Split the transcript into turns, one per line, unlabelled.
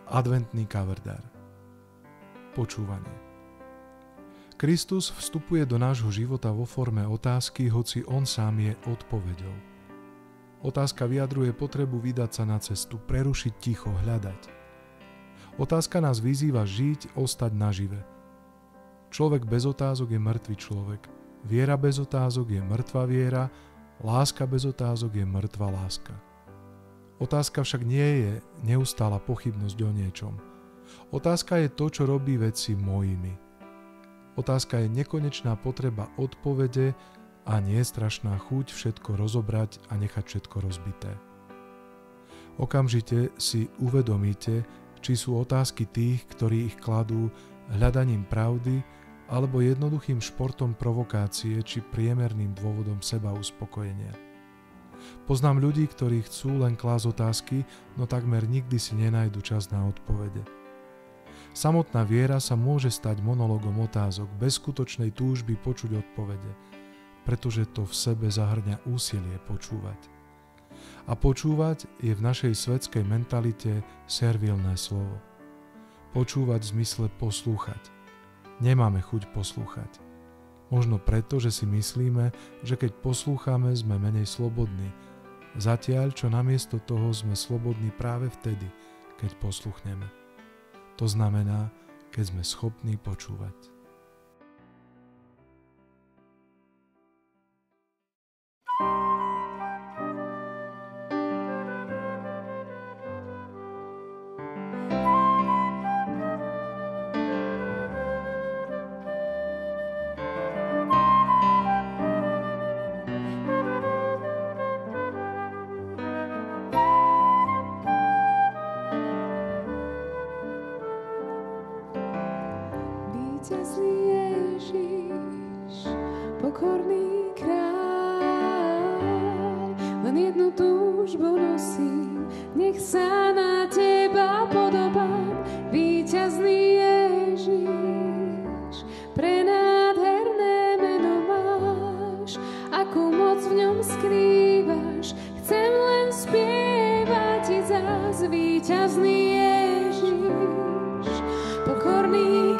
Adventný kaverdár. Počúvanie. Kristus vstupuje do nášho života vo forme otázky, hoci on sám je odpoveďou. Otázka vyjadruje potrebu vydať sa na cestu, prerušiť ticho, hľadať. Otázka nás vyzýva žiť, ostať nažive. Človek bez otázok je mŕtvý človek. Viera bez otázok je mŕtva viera, láska bez otázok je mŕtva láska. Otázka však nie je neustála pochybnosť o niečom. Otázka je to, čo robí veci mojimi. Otázka je nekonečná potreba odpovede a nie strašná chuť všetko rozobrať a nechať všetko rozbité. Okamžite si uvedomíte, či sú otázky tých, ktorí ich kladú hľadaním pravdy alebo jednoduchým športom provokácie či priemerným dôvodom seba uspokojenia. Poznám ľudí, ktorí chcú len klásť otázky, no takmer nikdy si nenajdu čas na odpovede. Samotná viera sa môže stať monológom otázok bez skutočnej túžby počuť odpovede, pretože to v sebe zahŕňa úsilie počúvať. A počúvať je v našej svetskej mentalite servilné slovo. Počúvať v zmysle poslúchať. Nemáme chuť poslúchať. Možno preto, že si myslíme, že keď poslúchame, sme menej slobodní. Zatiaľ, čo namiesto toho sme slobodní práve vtedy, keď posluchneme. To znamená, keď sme schopní počúvať.
Víťazný Ježiš, pokorný kráľ, len jednu túžbu nosím, nech sa na teba podobám. Víťazný Ježiš, prenádherné meno máš, akú moc v ňom skrývaš, chcem len spievať ti zás. Víťazný Ježiš, pokorný